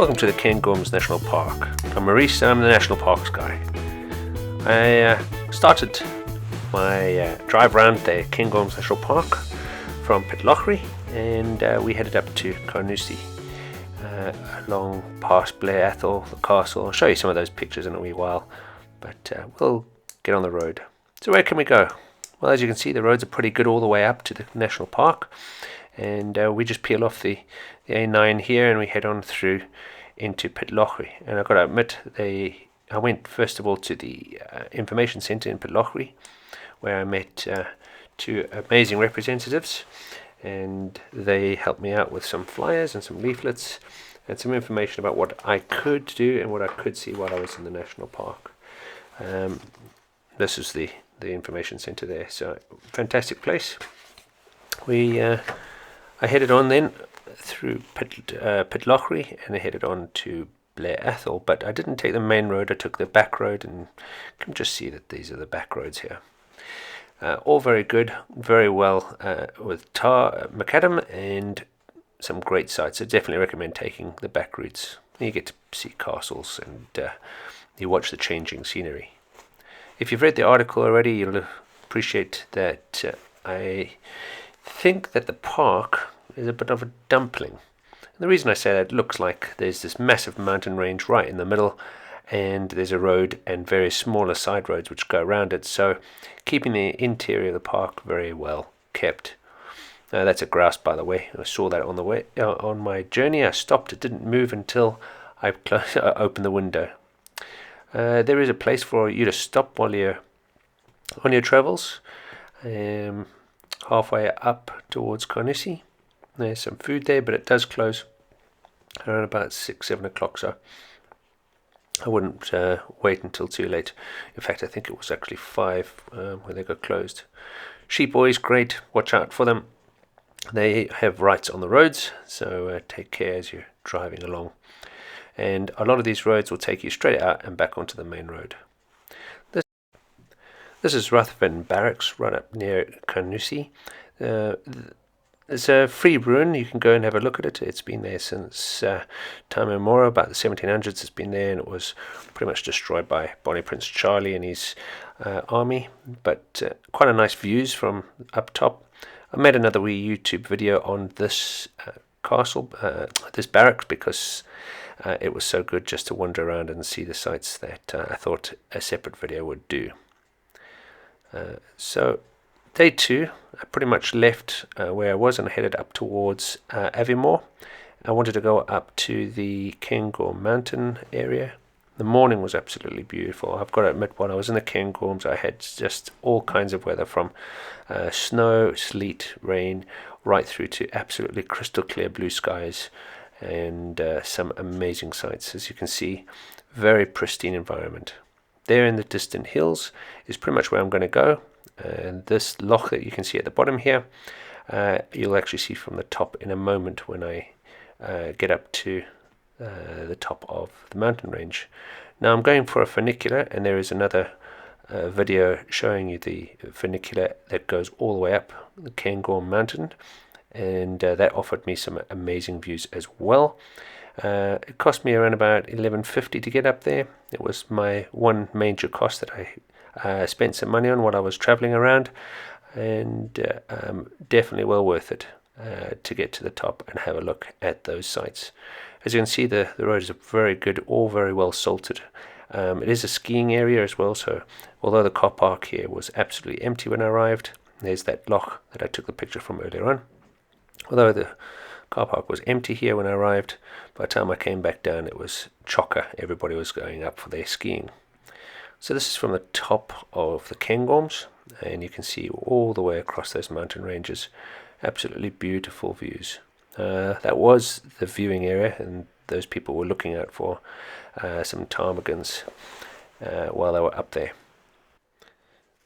Welcome to the Cairngorm National Park. I'm Maurice and I'm the National Parks guy. I started my drive around the Cairngorm National Park from Pitlochry, and we headed up to Carnoustie, along past Blair Athol, the castle. I'll show you some of those pictures in a wee while, but we'll get on the road. So where can we go? Well, as you can see, the roads are pretty good all the way up to the national park, and we just peel off the A9 here and we head on through into Pitlochry. And I've got to admit, I went first of all to the information centre in Pitlochry, where I met two amazing representatives, and they helped me out with some flyers and some leaflets and some information about what I could do and what I could see while I was in the national park. This is the information centre there, so fantastic place. I headed on then through Pitlochry, and I headed on to Blair Athol, but I didn't take the main road, I took the back road, and you can just see that these are the back roads here. All very good, very well with tar, macadam, and some great sights. I definitely recommend taking the back routes. You get to see castles and you watch the changing scenery. If you've read the article already, you'll appreciate that I think that the park is a bit of a dumpling. And the reason I say that, it looks like there's this massive mountain range right in the middle, and there's a road and various smaller side roads which go around it, so keeping the interior of the park very well kept. That's a grouse, by the way. I saw that on the way on my journey. I stopped, it didn't move until I opened the window. There is a place for you to stop while you're on your travels, halfway up towards Carnoustie. There's some food there, but it does close around about 6-7 o'clock, so I wouldn't wait until too late. In fact, I think it was actually 5 when they got closed. Sheep always great, watch out for them. They have rights on the roads, so take care as you're driving along. And a lot of these roads will take you straight out and back onto the main road. This is Rathbun Barracks, right up near Carnoustie. It's a free ruin. You can go and have a look at it. It's been there since time immemorial, about the 1700s. It's been there, and it was pretty much destroyed by Bonnie Prince Charlie and his army. But quite a nice views from up top. I made another wee YouTube video on this castle, this barracks, because it was so good just to wander around and see the sights that I thought a separate video would do. So day 2, I pretty much left where I was and I headed up towards Aviemore. I wanted to go up to the Cairngorm mountain area. The morning was absolutely beautiful. I've got to admit, while I was in the Cairngorms, I had just all kinds of weather, from snow, sleet, rain, right through to absolutely crystal clear blue skies, and some amazing sights. As you can see, very pristine environment. There in the distant hills is pretty much where I'm going to go. And this loch that you can see at the bottom here, you'll actually see from the top in a moment when I get up to the top of the mountain range. Now I'm going for a funicular, and there is another video showing you the funicular that goes all the way up the Cairngorm mountain, and that offered me some amazing views as well. It cost me around about $11.50 to get up there. It was my one major cost that I spent some money on while I was travelling around, and definitely well worth it to get to the top and have a look at those sites. As you can see, the roads are very good, all very well salted. It is a skiing area as well, so although the car park here was absolutely empty when I arrived, there's that loch that I took the picture from earlier on. Although the car park was empty here when I arrived, by the time I came back down it was chocker. Everybody was going up for their skiing. So this is from the top of the Cairngorms, and you can see all the way across those mountain ranges. Absolutely beautiful views. That was the viewing area, and those people were looking out for some ptarmigans while they were up there.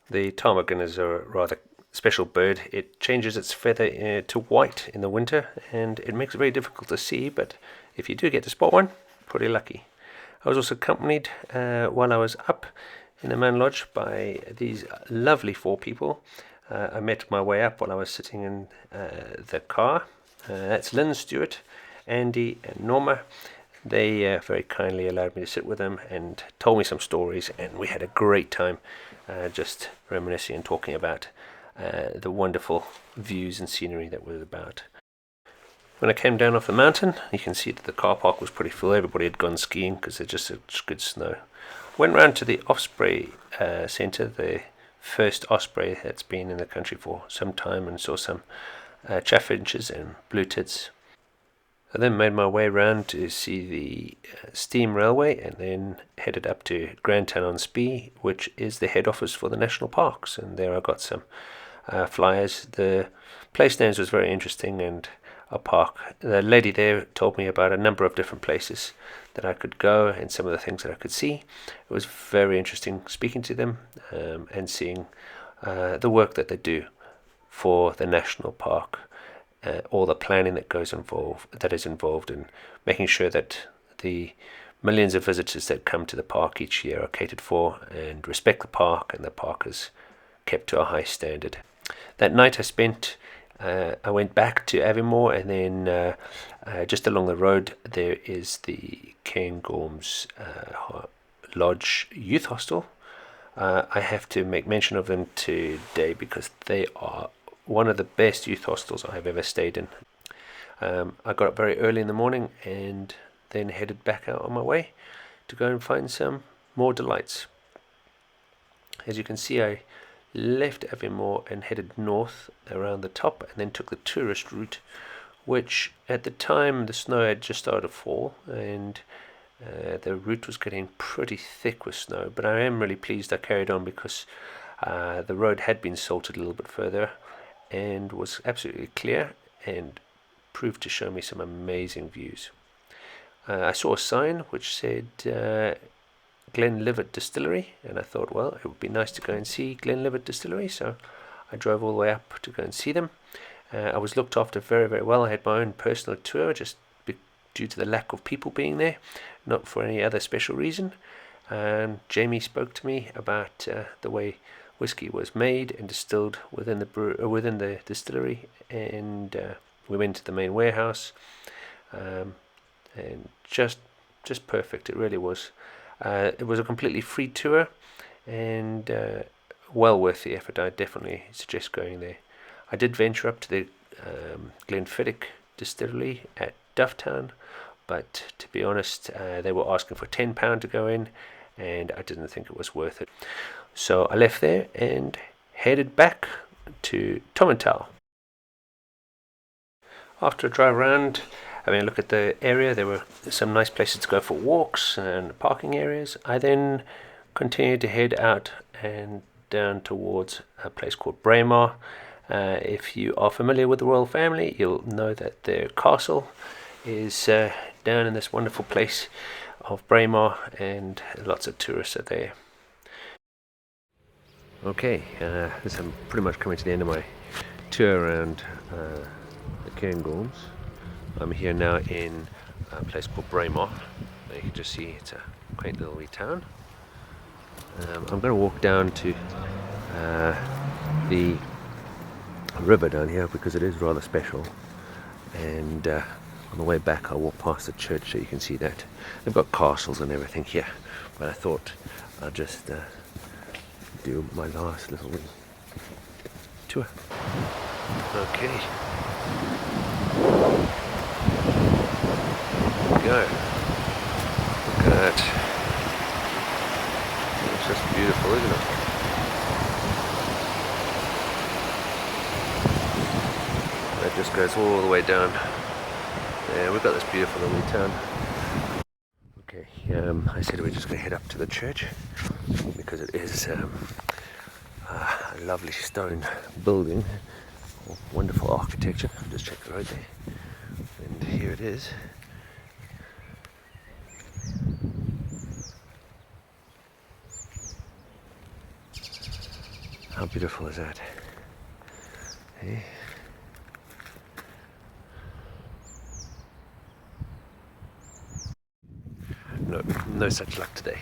The ptarmigan is a rather special bird. It changes its feather to white in the winter, and it makes it very difficult to see, but if you do get to spot one, pretty lucky. I was also accompanied while I was up in the man lodge by these lovely 4 people. I met my way up while I was sitting in the car. That's Lynn, Stuart, Andy and Norma. They very kindly allowed me to sit with them and told me some stories, and we had a great time just reminiscing and talking about the wonderful views and scenery that was about. When I came down off the mountain, you can see that the car park was pretty full. Everybody had gone skiing because there's just such good snow. Went round to the Osprey Center, the first osprey that's been in the country for some time, and saw some chaffinches and blue tits. I then made my way round to see the steam railway, and then headed up to Grantown-on-Spey, which is the head office for the national parks. And there I got some flyers. The place names was very interesting, and a park. The lady there told me about a number of different places that I could go and some of the things that I could see. It was very interesting speaking to them and seeing the work that they do for the national park, all the planning that is involved in making sure that the millions of visitors that come to the park each year are catered for and respect the park, and the park is kept to a high standard. That night I went back to Aviemore, and then just along the road there is the Cairngorm's Lodge Youth Hostel. I have to make mention of them today because they are one of the best youth hostels I have ever stayed in. I got up very early in the morning and then headed back out on my way to go and find some more delights. As you can see, I left Aviemore and headed north around the top, and then took the tourist route, which at the time the snow had just started to fall, and the route was getting pretty thick with snow. But I am really pleased I carried on, because the road had been salted a little bit further and was absolutely clear and proved to show me some amazing views. I saw a sign which said Glenlivet Distillery, and I thought, well, it would be nice to go and see Glenlivet Distillery, so I drove all the way up to go and see them. I was looked after very, very well. I had my own personal tour, just due to the lack of people being there, not for any other special reason. Jamie spoke to me about the way whiskey was made and distilled within the distillery, and we went to the main warehouse, and just perfect. It really was. It was a completely free tour, and well worth the effort. I definitely suggest going there. I did venture up to the Glenfiddich Distillery at Dufftown, but to be honest, they were asking for £10 to go in, and I didn't think it was worth it. So I left there and headed back to Tomintoul. After a drive around, having a look at the area, there were some nice places to go for walks and parking areas. I then continued to head out and down towards a place called Braemar. If you are familiar with the royal family, you'll know that their castle is down in this wonderful place of Braemar, and lots of tourists are there. Okay, I'm pretty much coming to the end of my tour around the Cairngorms. I'm here now in a place called Braemar. You can just see it's a quaint little wee town. I'm going to walk down to the river down here because it is rather special, and on the way back I'll walk past the church so you can see that. They've got castles and everything here, but I thought I'll just do my last little wee tour. Okay. Go. Look at that. It's just beautiful, isn't it? That just goes all the way down. Yeah, we've got this beautiful little town. Okay, I said we're just going to head up to the church because it is a lovely stone building, wonderful architecture. Just check the road there, and here it is. How beautiful is that? Hey. No such luck today.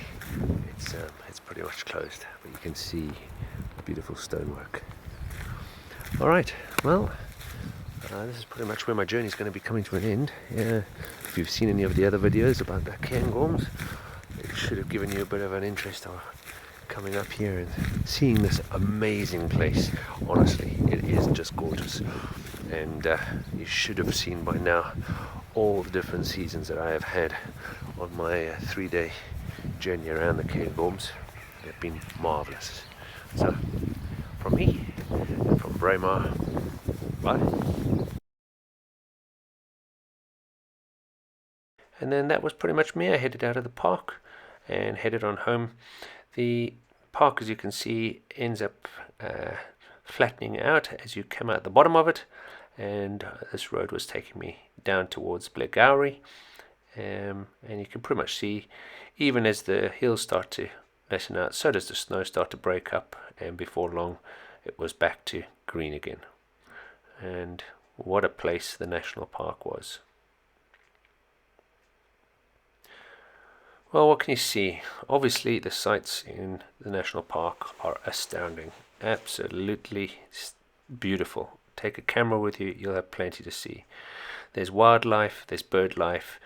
It's pretty much closed, but you can see the beautiful stonework. All right, well, This is pretty much where my journey is going to be coming to an end. If you've seen any of the other videos about the Cairngorms, it should have given you a bit of an interest of coming up here and seeing this amazing place. Honestly, it is just gorgeous, and you should have seen by now all the different seasons that I have had on my 3-day journey around the Cairngorms. They've been marvellous. So, from me, from Braemar, bye. And then that was pretty much me. I headed out of the park and headed on home. The park, as you can see, ends up flattening out as you come out the bottom of it, and this road was taking me down towards Blairgowrie, and you can pretty much see, even as the hills start to lessen out, so does the snow start to break up, and before long it was back to green again. And what a place the national park was. Well, what can you see? Obviously the sights in the national park are astounding, absolutely beautiful. Take a camera with you, you'll have plenty to see. There's wildlife, there's bird life,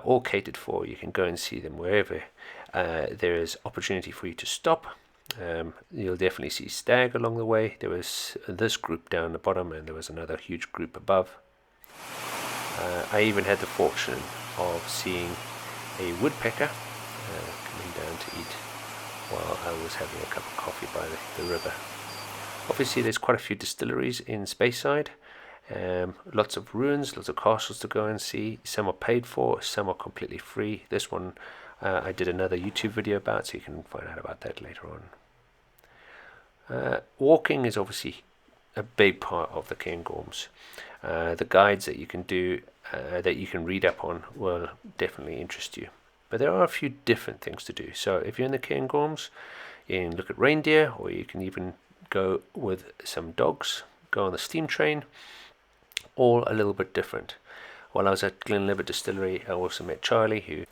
all catered for. You can go and see them wherever there is opportunity for you to stop. You'll definitely see stag along the way. There was this group down the bottom, and there was another huge group above. I even had the fortune of seeing a woodpecker coming down to eat while I was having a cup of coffee by the river. Obviously there's quite a few distilleries in Speyside, lots of ruins, lots of castles to go and see. Some are paid for, some are completely free. This one I did another YouTube video about, so you can find out about that later on. Walking is obviously a big part of the Cairngorms. The guides that you can do, that you can read up on, will definitely interest you. But there are a few different things to do. So if you're in the Cairngorms, you can look at reindeer, or you can even go with some dogs, go on the steam train, all a little bit different. While I was at Glenlivet Distillery, I also met Charlie,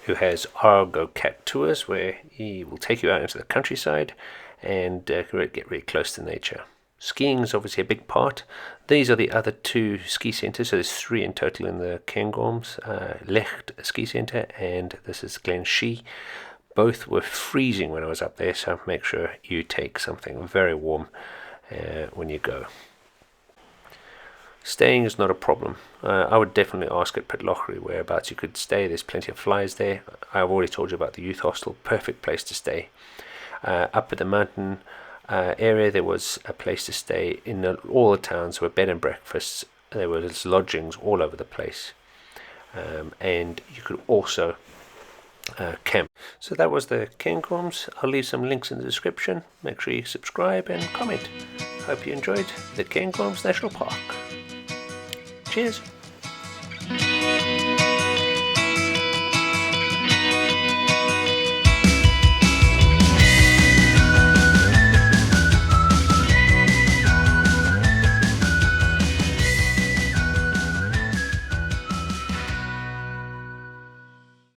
who has Argo Cat tours, where he will take you out into the countryside and get really close to nature. Skiing is obviously a big part. These are the other 2 ski centres, so there's 3 in total in the Cairngorms. Lecht Ski Centre, and this is Glenshee. Both were freezing when I was up there, so make sure you take something very warm when you go. Staying is not a problem. I would definitely ask at Pitlochry whereabouts you could stay. There's plenty of flyers there. I've already told you about the youth hostel, perfect place to stay. Up at the mountain area, there was a place to stay. In all the towns were bed and breakfasts. There was lodgings all over the place, and you could also camp. So that was the Cairngorms. I'll leave some links in the description. Make sure you subscribe and comment. Hope you enjoyed the Cairngorms National Park. Cheers.